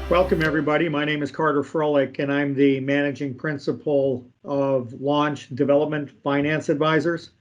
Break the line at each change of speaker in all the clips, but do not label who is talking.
Welcome, everybody. My name is Carter Froelich, and I'm the managing principal of Launch Development Finance Advisors.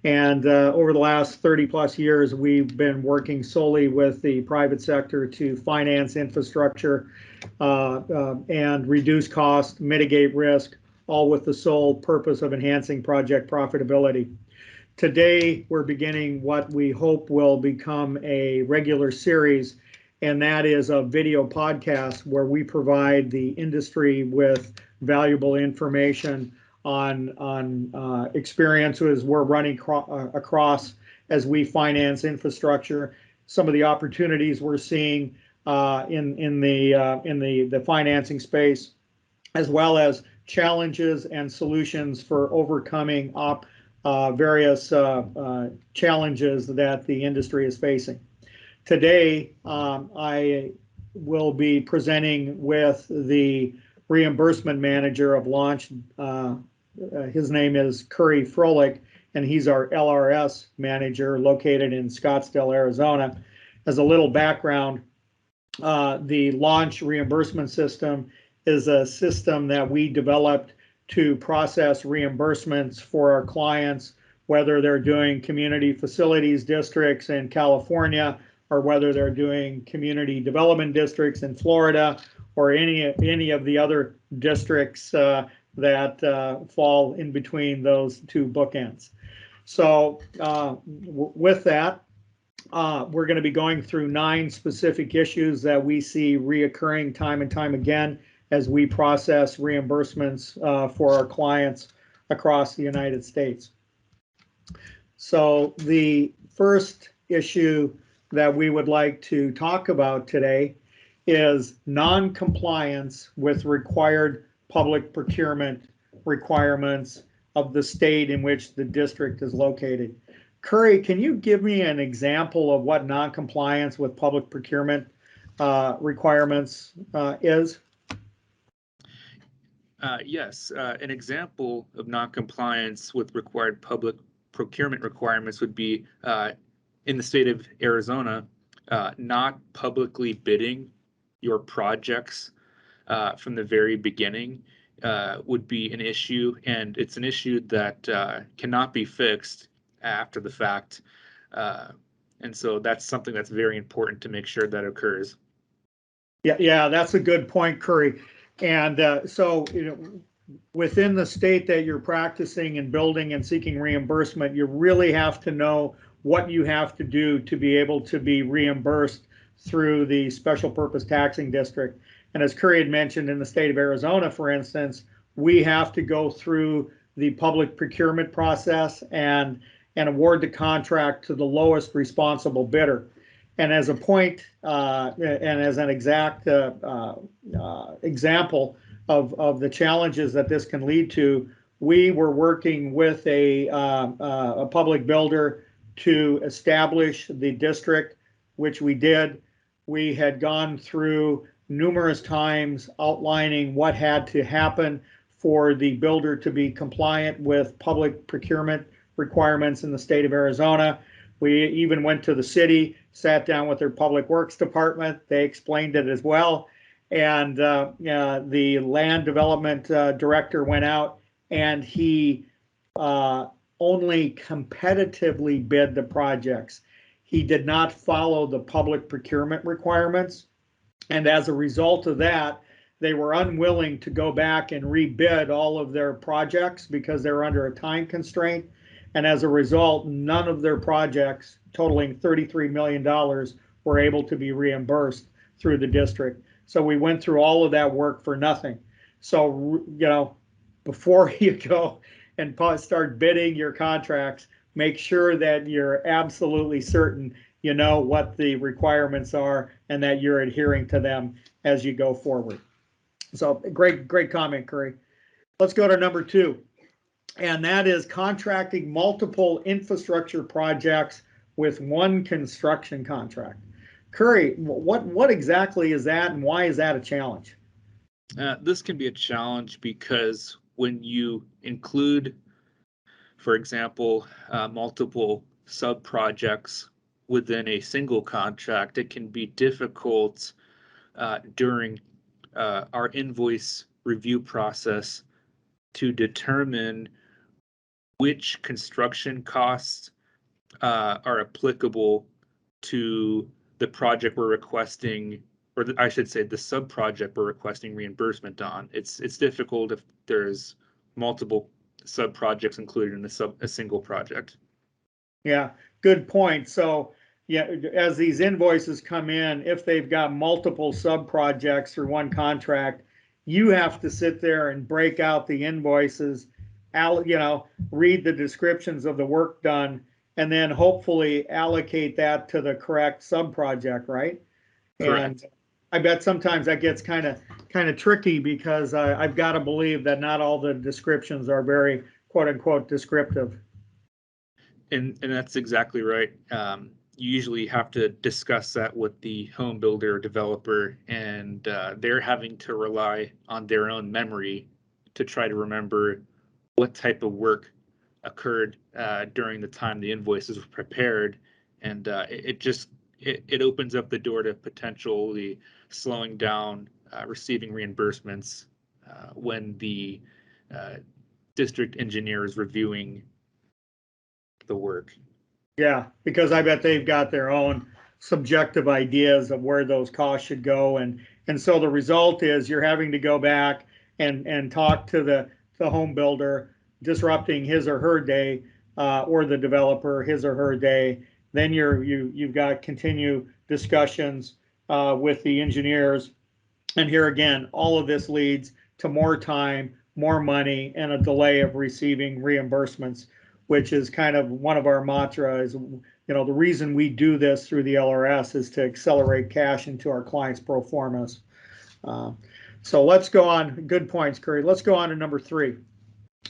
And over the last 30 plus years, we've been working solely with the private sector to finance infrastructure and reduce cost, mitigate risk, all with the sole purpose of enhancing project profitability. Today, we're beginning what we hope will become a regular series, and that is a video podcast where we provide the industry with valuable information on experiences we're running across as we finance infrastructure, some of the opportunities we're seeing in the financing space, as well as challenges and solutions for overcoming various challenges that the industry is facing. Today, I will be presenting with the reimbursement manager of Launch. His name is Curry Froelich, and he's our LRS manager located in Scottsdale, Arizona. As a little background, the Launch reimbursement system is a system that we developed to process reimbursements for our clients, whether they're doing community facilities districts in California, or whether they're doing community development districts in Florida, or any of the other districts that fall in between those two bookends. So with that, we're going to be going through 9 specific issues that we see reoccurring time and time again as we process reimbursements for our clients across the United States. So the first issue that we would like to talk about today is non-compliance with required public procurement requirements of the state in which the district is located. Curry, can you give me an example of what non-compliance with public procurement requirements is?
Yes, an example of non-compliance with required public procurement requirements would be in the state of Arizona, not publicly bidding your projects from the very beginning would be an issue, and it's an issue that cannot be fixed after the fact. And so that's something that's very important to make sure that occurs.
Yeah, that's a good point, Curry. And so, within the state that you're practicing and building and seeking reimbursement, you really have to know what you have to do to be able to be reimbursed through the special purpose taxing district. And as Curry had mentioned, in the state of Arizona, for instance, we have to go through the public procurement process and award the contract to the lowest responsible bidder. And as a point, and as an exact example of the challenges that this can lead to, we were working with a public builder to establish the district, which we did. We had gone through numerous times outlining what had to happen for the builder to be compliant with public procurement requirements in the state of Arizona. We even went to the city, sat down with their public works department. They explained it as well. And the land development director went out and he only competitively bid the projects. He did not follow the public procurement requirements. And as a result of that, they were unwilling to go back and rebid all of their projects because they're under a time constraint. And as a result, none of their projects totaling $33 million were able to be reimbursed through the district. So we went through all of that work for nothing. So, before you go and start bidding your contracts, make sure that you're absolutely certain you know what the requirements are and that you're adhering to them as you go forward. So great comment, Curry. Let's go to number 2. And that is contracting multiple infrastructure projects with one construction contract. Curry, what exactly is that, and why is that a challenge?
This can be a challenge because when you include, for example, multiple sub-projects within a single contract, it can be difficult during our invoice review process to determine which construction costs are applicable to the project we're requesting, or I should say the sub-project we're requesting reimbursement on. It's difficult if there's multiple sub-projects included in a single project.
Yeah, good point. So yeah, as these invoices come in, if they've got multiple sub-projects or one contract, you have to sit there and break out the invoices, read the descriptions of the work done, and then hopefully allocate that to the correct sub-project, right?
Correct.
And I bet sometimes that gets kind of tricky because I've got to believe that not all the descriptions are very quote unquote descriptive.
And that's exactly right. You usually have to discuss that with the home builder or developer, and they're having to rely on their own memory to try to remember what type of work occurred during the time the invoices were prepared, and it opens up the door to potentially slowing down receiving reimbursements when the district engineer is reviewing the work.
Yeah, because I bet they've got their own subjective ideas of where those costs should go, and so the result is you're having to go back and talk to the home builder, disrupting his or her day, or the developer his or her day. Then you've got continue discussions with the engineers, and here again, all of this leads to more time, more money, and a delay of receiving reimbursements, which is kind of one of our mantras. The reason we do this through the LRS is to accelerate cash into our clients' pro formas. So let's go on. Good points, Curry. Let's go on to number 3.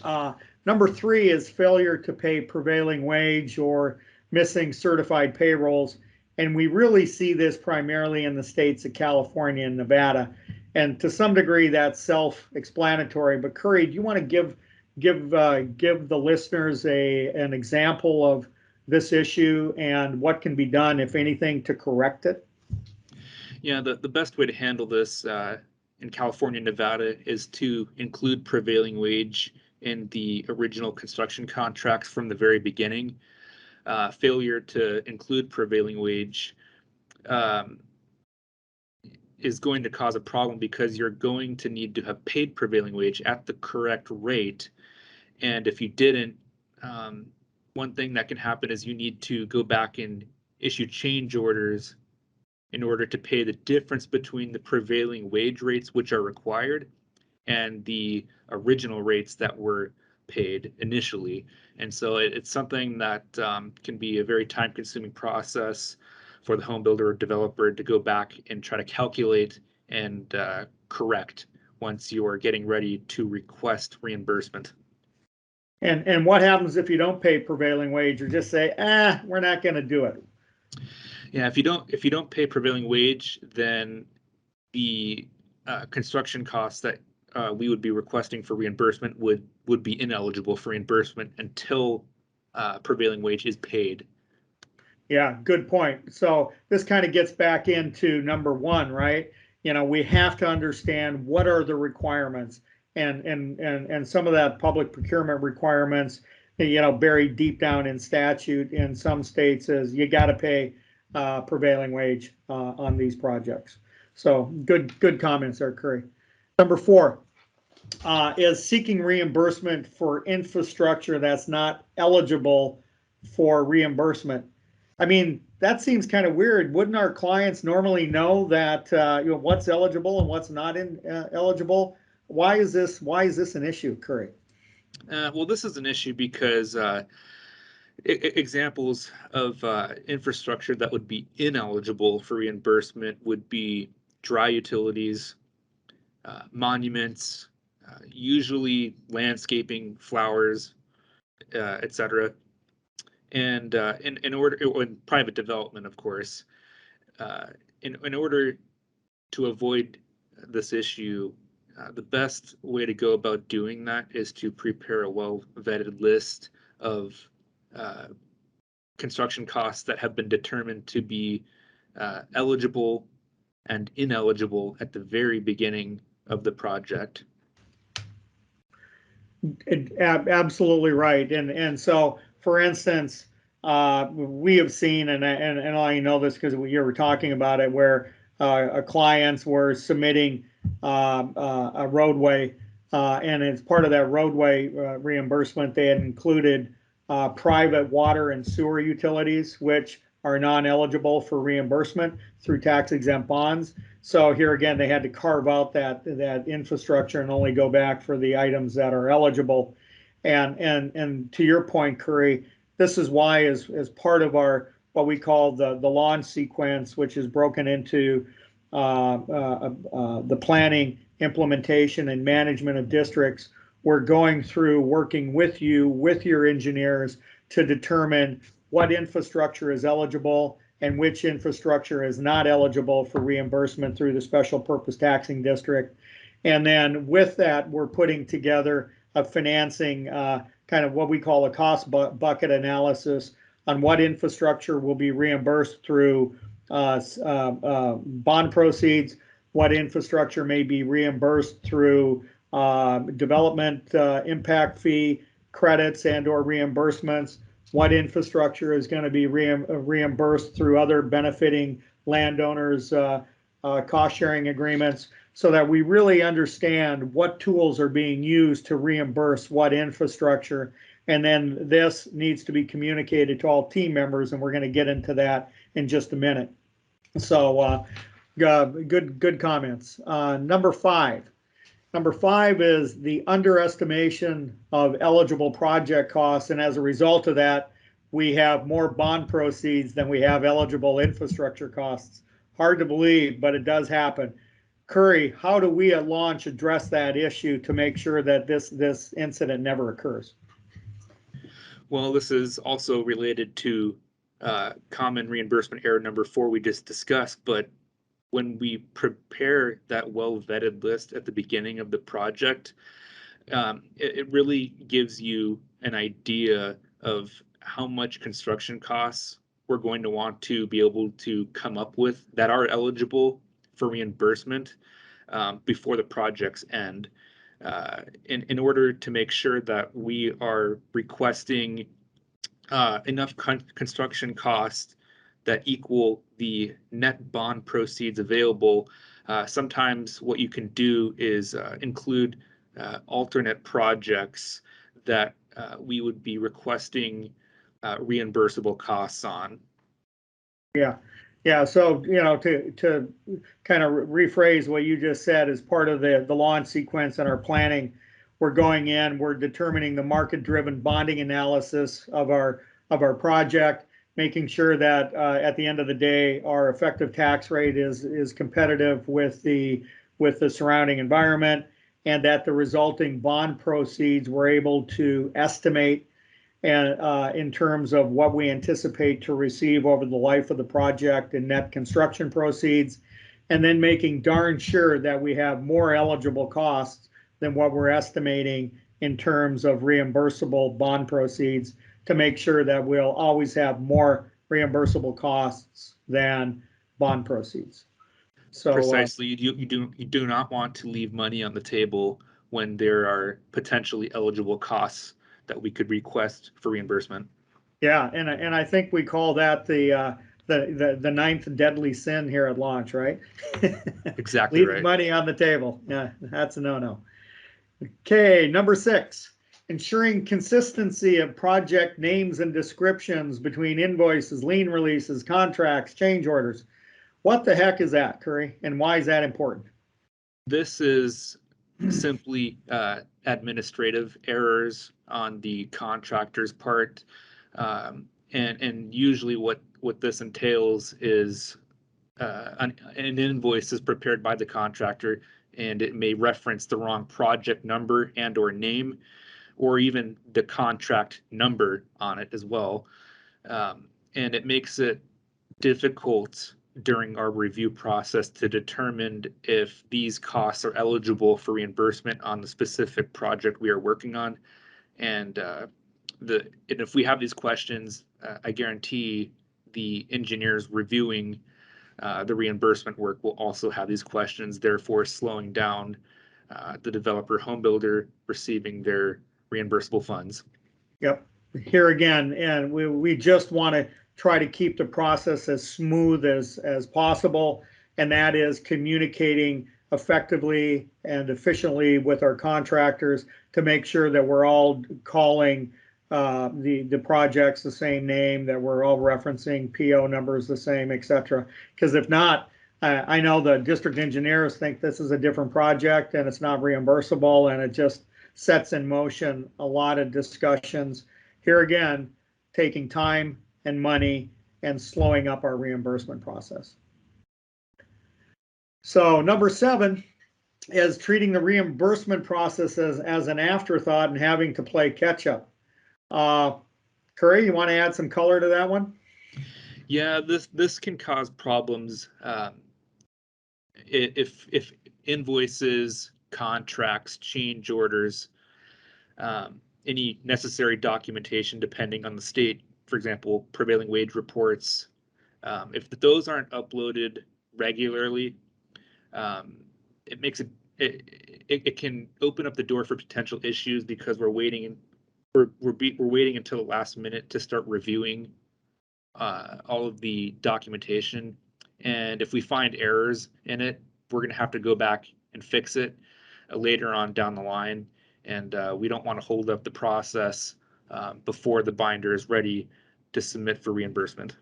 Number 3 is failure to pay prevailing wage or missing certified payrolls. And we really see this primarily in the states of California and Nevada. And to some degree, that's self-explanatory. But Curry, do you want to give the listeners an example of this issue and what can be done, if anything, to correct it?
Yeah, the best way to handle this in California and Nevada is to include prevailing wage in the original construction contracts from the very beginning. Failure to include prevailing wage is going to cause a problem because you're going to need to have paid prevailing wage at the correct rate. And if you didn't, one thing that can happen is you need to go back and issue change orders in order to pay the difference between the prevailing wage rates, which are required, and the original rates that were paid initially. And so it's something that can be a very time-consuming process for the home builder or developer to go back and try to calculate and correct once you are getting ready to request reimbursement.
And what happens if you don't pay prevailing wage or just say, we're not going to do it?
Yeah, if you don't pay prevailing wage, then the construction costs that we would be requesting for reimbursement would be ineligible for reimbursement until prevailing wage is paid.
Yeah, good point. So this kind of gets back into number 1, right? We have to understand what are the requirements, and some of that public procurement requirements, buried deep down in statute in some states is you got to pay prevailing wage on these projects. So good comments there, Curry. Number 4 is seeking reimbursement for infrastructure that's not eligible for reimbursement. I mean, that seems kind of weird. Wouldn't our clients normally know that what's eligible and what's not eligible? Why is this an issue, Curry?
Well, this is an issue because examples of infrastructure that would be ineligible for reimbursement would be dry utilities, monuments, usually landscaping, flowers, etc. And in order, in private development, of course, in order to avoid this issue, the best way to go about doing that is to prepare a well-vetted list of construction costs that have been determined to be eligible and ineligible at the very beginning of the project.
Absolutely right. And so, for instance, we have seen, and I know this because you were talking about it, where clients were submitting a roadway, and as part of that roadway reimbursement, they had included private water and sewer utilities, which are non-eligible for reimbursement through tax-exempt bonds. So here again, they had to carve out that infrastructure and only go back for the items that are eligible. And to your point, Curry, this is why as part of our what we call the launch sequence, which is broken into the planning, implementation, and management of districts, we're going through working with you, with your engineers, to determine what infrastructure is eligible and which infrastructure is not eligible for reimbursement through the special purpose taxing district. And then with that, we're putting together a financing, kind of what we call a cost bucket analysis on what infrastructure will be reimbursed through bond proceeds, what infrastructure may be reimbursed through development impact fee credits and or reimbursements, what infrastructure is going to be reimbursed through other benefiting landowners cost sharing agreements, so that we really understand what tools are being used to reimburse what infrastructure. And then this needs to be communicated to all team members, and we're going to get into that in just a minute. So good comments. Number five is the underestimation of eligible project costs, and as a result of that, we have more bond proceeds than we have eligible infrastructure costs. Hard to believe, but it does happen. Curry, how do we at launch address that issue to make sure that this incident never occurs?
Well, this is also related to common reimbursement error number 4 we just discussed, but when we prepare that well-vetted list at the beginning of the project, it really gives you an idea of how much construction costs we're going to want to be able to come up with that are eligible for reimbursement before the projects end, in order to make sure that we are requesting enough construction costs that equal the net bond proceeds available. Sometimes what you can do is include alternate projects that we would be requesting reimbursable costs on.
Yeah. So, to kind of rephrase what you just said, as part of the launch sequence and our planning, we're going in, we're determining the market-driven bonding analysis of our project, making sure that at the end of the day, our effective tax rate is competitive with the surrounding environment, and that the resulting bond proceeds we're able to estimate and in terms of what we anticipate to receive over the life of the project and net construction proceeds, and then making darn sure that we have more eligible costs than what we're estimating in terms of reimbursable bond proceeds, to make sure that we'll always have more reimbursable costs than bond proceeds. So
precisely, you do not want to leave money on the table when there are potentially eligible costs that we could request for reimbursement.
Yeah, and I think we call that the ninth deadly sin here at launch, right?
Exactly
Leaving
right.
money on the table. Yeah, that's a no-no. Okay, number 6, ensuring consistency of project names and descriptions between invoices, lien releases, contracts, change orders. What the heck is that, Curry, and why is that important?
This is simply administrative errors on the contractor's part, and usually what this entails is an invoice is prepared by the contractor, and it may reference the wrong project number and or name, or even the contract number on it as well, and it makes it difficult during our review process to determine if these costs are eligible for reimbursement on the specific project we are working on. And if we have these questions, I guarantee the engineers reviewing the reimbursement work will also have these questions, therefore slowing down the developer home builder receiving their reimbursable funds.
Yep. Here again, and we just want to try to keep the process as smooth as possible, and that is communicating effectively and efficiently with our contractors to make sure that we're all calling the projects the same name, that we're all referencing PO numbers the same, etc. Because if not, I know the district engineers think this is a different project and it's not reimbursable, and it just sets in motion a lot of discussions. Here again, taking time and money and slowing up our reimbursement process. So number 7 is treating the reimbursement process as an afterthought and having to play catch up. Curry, you want to add some color to that one?
Yeah, this can cause problems if invoices, contracts, change orders, any necessary documentation depending on the state, for example, prevailing wage reports, if those aren't uploaded regularly, it makes it can open up the door for potential issues because we're waiting until the last minute to start reviewing all of the documentation, and if we find errors in it, we're going to have to go back and fix it later on down the line, and we don't want to hold up the process before the binder is ready to submit for reimbursement.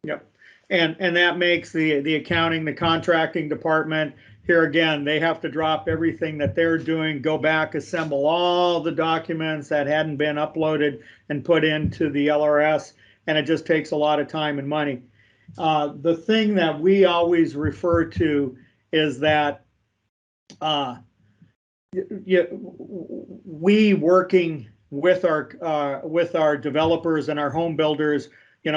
Yep. And that makes the accounting, the contracting department, here again, they have to drop everything that they're doing, go back, assemble all the documents that hadn't been uploaded and put into the LRS, and it just takes a lot of time and money. The thing that we always refer to is that we working with our developers and our home builders,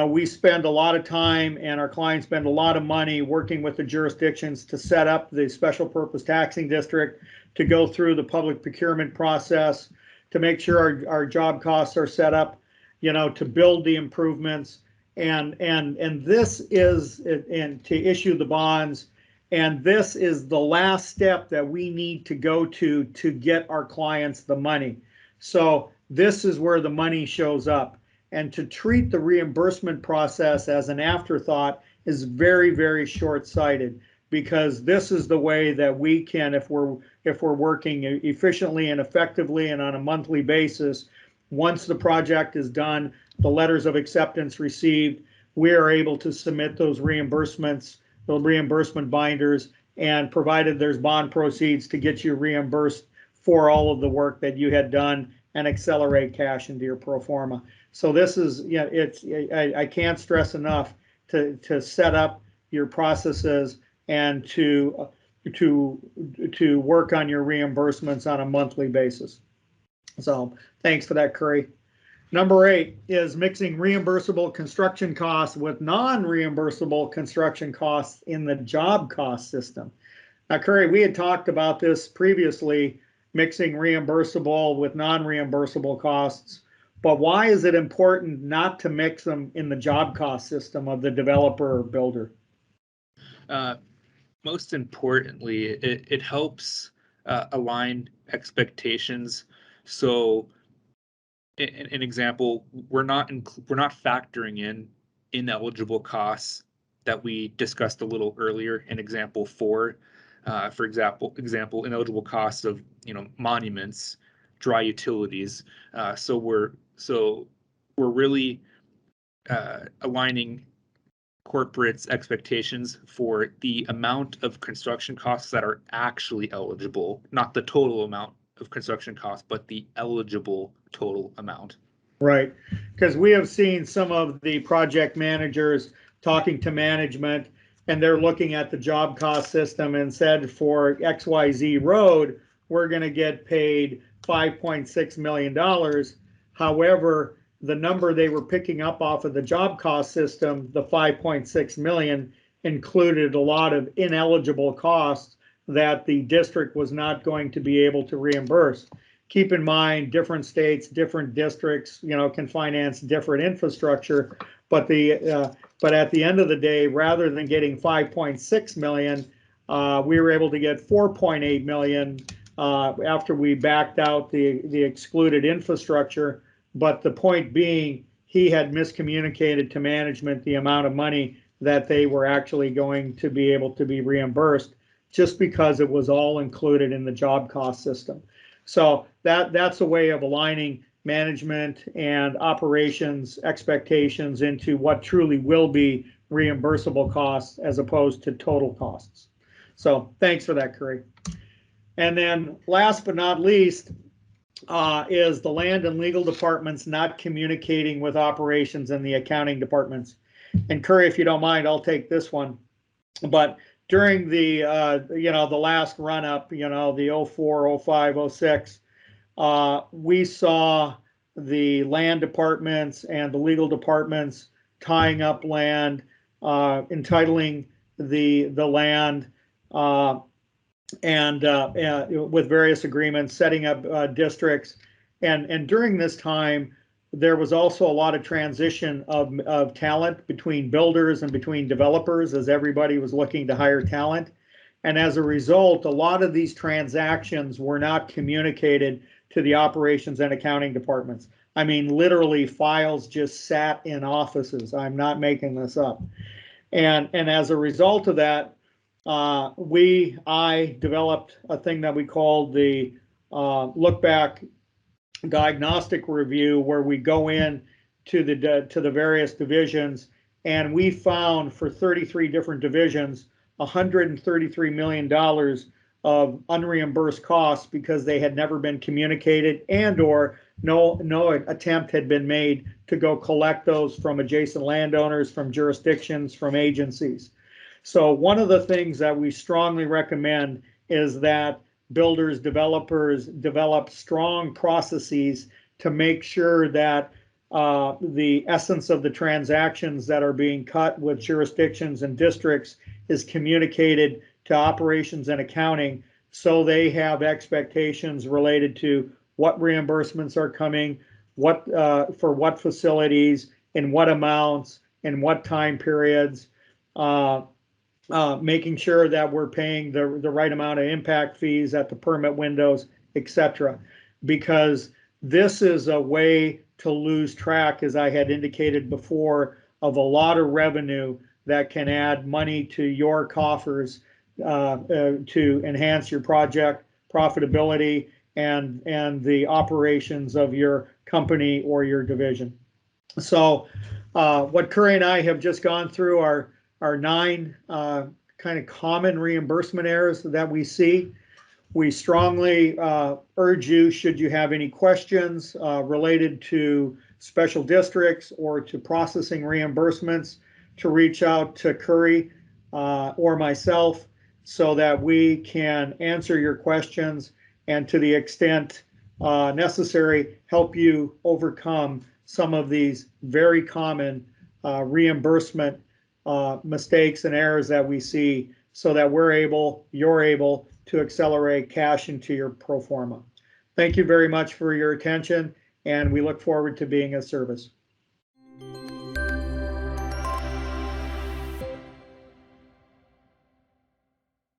we spend a lot of time and our clients spend a lot of money working with the jurisdictions to set up the special purpose taxing district, to go through the public procurement process, to make sure our job costs are set up, to build the improvements, and this is, and to issue the bonds. And this is the last step that we need to go to get our clients the money. So this is where the money shows up. And to treat the reimbursement process as an afterthought is very, very short-sighted, because this is the way that we can, if we're working efficiently and effectively and on a monthly basis, once the project is done, the letters of acceptance received, we are able to submit those reimbursements, the reimbursement binders, and provided there's bond proceeds to get you reimbursed for all of the work that you had done and accelerate cash into your pro forma. So this is, I can't stress enough to set up your processes and to work on your reimbursements on a monthly basis. So thanks for that, Curry. Number 8 is mixing reimbursable construction costs with non-reimbursable construction costs in the job cost system. Now, Curry, we had talked about this previously, mixing reimbursable with non-reimbursable costs, but why is it important not to mix them in the job cost system of the developer or builder?
Most importantly, it helps align expectations. So, an example, we're not factoring in ineligible costs that we discussed a little earlier in example 4. For example, ineligible costs of monuments, dry utilities. So we're really aligning corporates' expectations for the amount of construction costs that are actually eligible, not the total amount of construction costs, but the eligible total amount.
Right, because we have seen some of the project managers talking to management, and they're looking at the job cost system and said, for XYZ road, we're going to get paid $5.6 million. However, the number they were picking up off of the job cost system, the 5.6 million, included a lot of ineligible costs that the district was not going to be able to reimburse. Keep in mind, different states, different districts, can finance different infrastructure, but the But at the end of the day, rather than getting 5.6 million, we were able to get 4.8 million after we backed out the excluded infrastructure. But the point being, he had miscommunicated to management the amount of money that they were actually going to be able to be reimbursed, just because it was all included in the job cost system. So that's a way of aligning management and operations expectations into what truly will be reimbursable costs as opposed to total costs. So thanks for that, Curry. And then last but not least is the land and legal departments not communicating with operations and the accounting departments. And Curry, if you don't mind, I'll take this one. But during the the last run up, the 04, 05, 06, we saw the land departments and the legal departments tying up land, entitling the land, and with various agreements, setting up districts. And during this time, there was also a lot of transition of talent between builders and between developers, as everybody was looking to hire talent. And as a result, a lot of these transactions were not communicated to the operations and accounting departments. I mean, literally files just sat in offices. I'm not making this up. And as a result of that, I developed a thing that we called the look back diagnostic review, where we go in to the various divisions, and we found for 33 different divisions $133 million of unreimbursed costs because they had never been communicated, and or no attempt had been made to go collect those from adjacent landowners, from jurisdictions, from agencies. So one of the things that we strongly recommend is that builders, developers develop strong processes to make sure that the essence of the transactions that are being cut with jurisdictions and districts is communicated to operations and accounting, so they have expectations related to what reimbursements are coming, what for what facilities, in what amounts, in what time periods, making sure that we're paying the right amount of impact fees at the permit windows, etc. Because this is a way to lose track, as I had indicated before, of a lot of revenue that can add money to your coffers to enhance your project profitability and the operations of your company or your division. So what Curry and I have just gone through are 9 kind of common reimbursement errors that we see. We strongly urge you, should you have any questions related to special districts or to processing reimbursements, to reach out to Curry or myself so that we can answer your questions and, to the extent necessary, help you overcome some of these very common reimbursement mistakes and errors that we see, so that you're able to accelerate cash into your pro forma. Thank you very much for your attention, and we look forward to being of service.